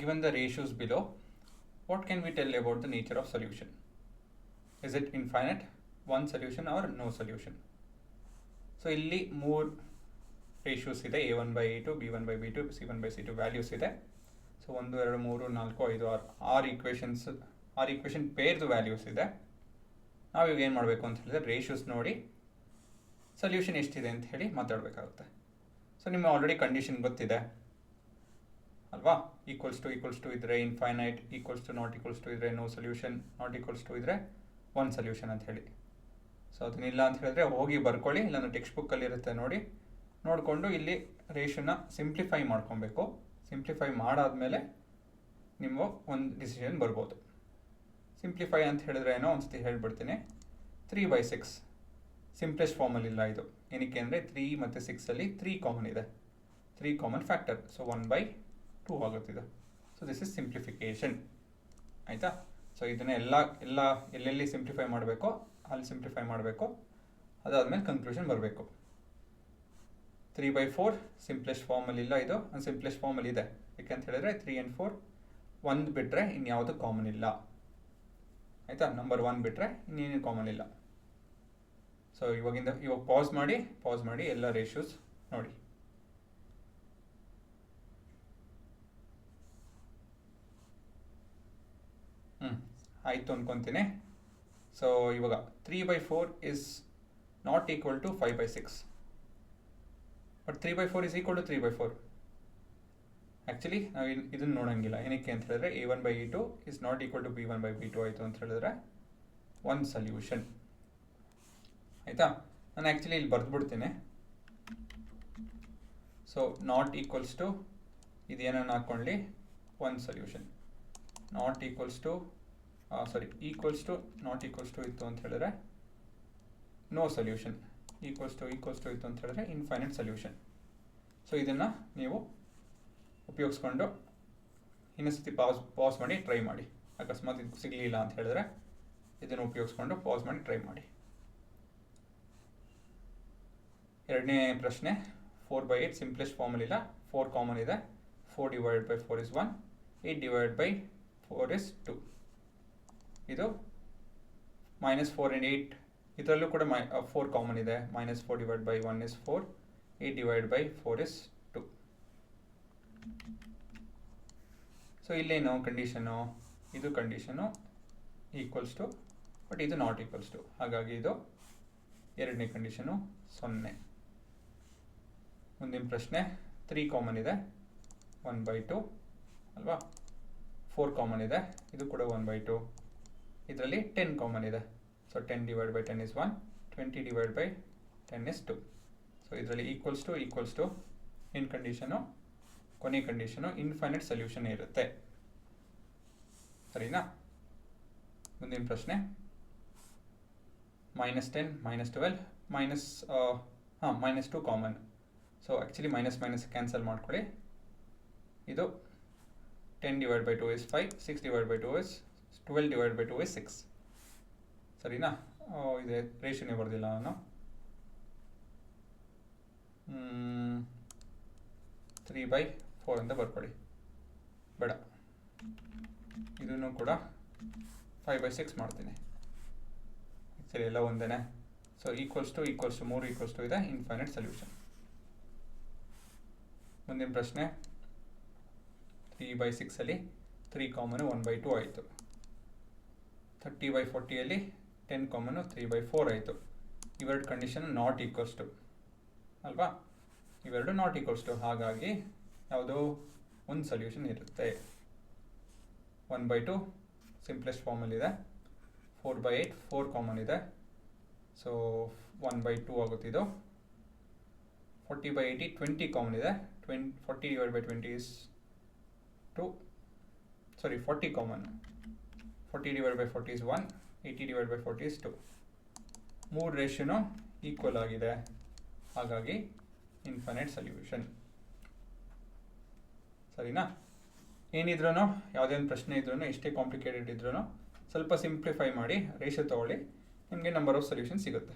Given the ratios below, what can we tell about the nature of solution? Is it infinite, one solution or no solution? So ಇಲ್ಲಿ ಮೂರು ratios ಇದೆ, a1/a2, b1/b2, c1/c2 values ಇದೆ. So 1 2 3 4 5 6 equation ಪೇರ್ದು values ಇದೆ. ನಾವೀಗ ಏನು ಮಾಡಬೇಕು ಅಂತ ಹೇಳಿದ್ರೆ ರೇಷಿಯೋಸ್ ನೋಡಿ ಸೊಲ್ಯೂಷನ್ ಎಷ್ಟಿದೆ ಅಂತ ಹೇಳಿ ಮಾತಾಡಬೇಕಾಗುತ್ತೆ. ಸೊ ನಿಮಗೆ ಆಲ್ರೆಡಿ ಕಂಡೀಷನ್ ಗೊತ್ತಿದೆ ಅಲ್ವಾ? ಈಕ್ವಲ್ಸ್ ಟು ಇದ್ರೆ infinite, equals to not equals to ಇದ್ರೆ no solution, not equals to ಇದ್ರೆ ಒನ್ ಸೊಲ್ಯೂಷನ್ ಅಂತ ಹೇಳಿ. ಸೊ ಅದನ್ನಿಲ್ಲ ಅಂತ ಹೇಳಿದ್ರೆ ಹೋಗಿ ಬರ್ಕೊಳ್ಳಿ, ಇಲ್ಲಾಂದ್ರೆ ಟೆಕ್ಸ್ಟ್ ಬುಕ್ಕಲ್ಲಿ ಇರುತ್ತೆ ನೋಡಿಕೊಂಡು ಇಲ್ಲಿ ರೇಷನ್ನ ಸಿಂಪ್ಲಿಫೈ ಮಾಡ್ಕೊಬೇಕು. ಸಿಂಪ್ಲಿಫೈ ಮಾಡಾದ್ಮೇಲೆ ನಿಮ್ಮ ಒಂದು ಡಿಸಿಷನ್ ಬರ್ಬೋದು. ಸಿಂಪ್ಲಿಫೈ ಅಂತ ಹೇಳಿದ್ರೆ ಏನೋ ಒಂದ್ಸತಿ ಹೇಳ್ಬಿಡ್ತೀನಿ. 3/6 ಸಿಂಪ್ಲೆಸ್ಟ್ ಫಾರ್ಮಲ್ಲಿ ಇಲ್ಲ ಇದು. ಏನಕ್ಕೆ ಅಂದರೆ 3 ಮತ್ತು 6ಅಲ್ಲಿ 3 ಕಾಮನ್ ಇದೆ, 3 ಕಾಮನ್ ಫ್ಯಾಕ್ಟರ್. ಸೊ 1/2 ಆಗುತ್ತಿದೆ. So this is simplification. ಆಯಿತಾ? ಸೊ ಇದನ್ನ ಎಲ್ಲೆಲ್ಲಿ ಸಿಂಪ್ಲಿಫೈ ಮಾಡಬೇಕೋ ಅಲ್ಲಿ ಸಿಂಪ್ಲಿಫೈ ಮಾಡಬೇಕು. ಅದಾದಮೇಲೆ ಕನ್ಕ್ಲೂಷನ್ ಬರಬೇಕು. 3/4 ಸಿಂಪ್ಲೆಸ್ಟ್ ಫಾರ್ಮಲ್ಲಿ ಇಲ್ಲ, ಇದು ಸಿಂಪ್ಲೆಸ್ಟ್ ಫಾರ್ಮಲ್ಲಿ ಇದೆ. ಯಾಕೆಂತ ಹೇಳಿದ್ರೆ 3 and 4 1 ಬಿಟ್ಟರೆ ಇನ್ಯಾವುದು ಕಾಮನ್ ಇಲ್ಲ. ಆಯಿತಾ? ನಂಬರ್ 1 ಬಿಟ್ಟರೆ ಇನ್ನೇನು ಕಾಮನ್ ಇಲ್ಲ. ಸೊ ಇವಾಗ ಪಾಸ್ ಮಾಡಿ ಎಲ್ಲ ರೇಷಿಯೋಸ್ ನೋಡಿ. ಆಯಿತು ಅನ್ಕೊತೀನಿ. ಸೊ ಇವಾಗ 3/4 is not equal to 5/6, but 3/4 is equal to 3/4. Actually ನಾವು ಇದನ್ನು ನೋಡೋಂಗಿಲ್ಲ. ಏನಕ್ಕೆ ಅಂತ ಹೇಳಿದ್ರೆ a1/a2 is not equal to b1/b2 ಆಯಿತು ಅಂತ ಹೇಳಿದ್ರೆ ಒನ್ ಸೊಲ್ಯೂಷನ್. ಆಯಿತಾ? ನಾನು ಆ್ಯಕ್ಚುಲಿ ಇಲ್ಲಿ ಬರೆದ್ಬಿಡ್ತೀನಿ. ಸೊ ನಾಟ್ ಈಕ್ವಲ್ಸ್ ಟು ಇದೇನನ್ನು ಹಾಕ್ಕೊಳ್ಳಿ, one solution. Not equals to equals to not equals to ಇತ್ತು ಅಂತ ಹೇಳಿದ್ರೆ ನೋ ಸೊಲ್ಯೂಷನ್. ಈಕ್ವಲ್ಸ್ ಟು ಇತ್ತು ಅಂತ ಹೇಳಿದ್ರೆ ಇನ್ಫೈನೈಟ್ ಸೊಲ್ಯೂಷನ್. ಸೊ ಇದನ್ನು ನೀವು ಉಪಯೋಗಿಸ್ಕೊಂಡು ಇನ್ನೊಂದ್ಸತಿ ಪಾಸ್ ಮಾಡಿ ಟ್ರೈ ಮಾಡಿ. ಅಕಸ್ಮಾತ್ ಇದು ಸಿಗಲಿಲ್ಲ ಅಂತ ಹೇಳಿದ್ರೆ ಇದನ್ನು ಉಪಯೋಗಿಸ್ಕೊಂಡು ಪಾಸ್ ಮಾಡಿ ಟ್ರೈ ಮಾಡಿ. ಎರಡನೇ ಪ್ರಶ್ನೆ 4/8 ಸಿಂಪ್ಲೆಸ್ಟ್ ಫಾರ್ಮಲ್ಲಿಲ್ಲ, 4 ಕಾಮನ್ ಇದೆ. 4/4 is 1, 8/4 is 2. ಇದು -4 and 8 ಇದರಲ್ಲೂ ಕೂಡ 4 ಕಾಮನ್ ಇದೆ. -4/1 is 4, 8/4 is 2. ಸೊ ಇಲ್ಲೇನು ಕಂಡೀಷನು, ಇದು ಕಂಡೀಷನು ಈಕ್ವಲ್ಸ್ ಟು, ಬಟ್ ಇದು ನಾಟ್ ಈಕ್ವಲ್ಸ್ ಟು. ಹಾಗಾಗಿ ಇದು ಎರಡನೇ ಕಂಡೀಷನು 0. ಮುಂದಿನ ಪ್ರಶ್ನೆ 3 ಕಾಮನ್ ಇದೆ, 1/2 ಅಲ್ವಾ? 4 ಕಾಮನ್ ಇದೆ, ಇದು ಕೂಡ 1/2. ಇದರಲ್ಲಿ 10 ಕಾಮನ್ ಇದೆ. So 10/10 is 1, 20/10 is 2. ಸೊ ಇದರಲ್ಲಿ ಈಕ್ವಲ್ಸ್ ಟು ಇನ್ ಕಂಡೀಷನು, ಕೊನೆ ಕಂಡೀಷನು ಇನ್ಫೈನೈಟ್ ಸೊಲ್ಯೂಷನ್ ಇರುತ್ತೆ. ಸರಿನಾ? ಮುಂದಿನ ಪ್ರಶ್ನೆ -10, -12, -2 common. So actually minus cancel ಮಾಡ್ಕೊಳ್ಳಿ. ಇದು 10/2 is 5, 6/2 is 12/2 is 6. ಸರಿನಾ? ಇದೆ ರೇಷನ್ನೇ ಬರ್ದಿಲ್ಲ ನಾನು. 3/4 ಅಂತ ಬರ್ಕೊಳ್ಳಿ, ಬೇಡ. ಇದನ್ನು ಕೂಡ 5/6 ಮಾಡ್ತೀನಿ. ಸರಿ, ಎಲ್ಲ ಒಂದೇನೆ. ಸೊ ಈಕ್ವಲ್ಸ್ ಟು 3 ಇದೆ, ಇನ್ಫೈನೈಟ್ ಸೊಲ್ಯೂಷನ್. ಮುಂದಿನ ಪ್ರಶ್ನೆ 3/6ಅಲ್ಲಿ 3 ಕಾಮನು 1/2 ಆಯಿತು. 30/40ಅಲ್ಲಿ 10 ಕಾಮನು 3/4 ಆಯಿತು. ಇವೆರಡು ಕಂಡೀಷನ್ ನಾಟ್ ಈಕ್ವಲ್ಸ್ ಟು ಅಲ್ವಾ? ಇವೆರಡು ನಾಟ್ ಈಕ್ವಲ್ಸ್ ಟು. ಹಾಗಾಗಿ ಯಾವುದೋ ಒಂದು ಸೊಲ್ಯೂಷನ್ ಇರುತ್ತೆ. 1/2 ಸಿಂಪ್ಲೆಸ್ಟ್ ಫಾರ್ಮಲ್ಲಿದೆ, 4/8 4 ಕಾಮನ್ ಇದೆ. ಸೊ 1/2 ಆಗುತ್ತಿದ್ದು. 40/80 20 ಕಾಮನ್ ಇದೆ. 40/20 is 2. 40 ಕಾಮನ್. 40/40 is 1, 80/40 is 2. 3 ರೇಷಿಯೋನು ಈಕ್ವಲ್ ಆಗಿದೆ. ಹಾಗಾಗಿ ಇನ್ಫೈನೈಟ್ ಸೊಲ್ಯೂಷನ್. ಸರಿನಾ? ಏನಿದ್ರೂ ಯಾವುದೇ ಒಂದು ಪ್ರಶ್ನೆ ಇದ್ರೂ, ಎಷ್ಟೇ ಕಾಂಪ್ಲಿಕೇಟೆಡ್ ಇದ್ರೂ ಸ್ವಲ್ಪ ಸಿಂಪ್ಲಿಫೈ ಮಾಡಿ ರೇಷಿಯೋ ತೊಗೊಳ್ಳಿ, ನಿಮಗೆ ನಂಬರ್ ಆಫ್ ಸೊಲ್ಯೂಷನ್ ಸಿಗುತ್ತೆ.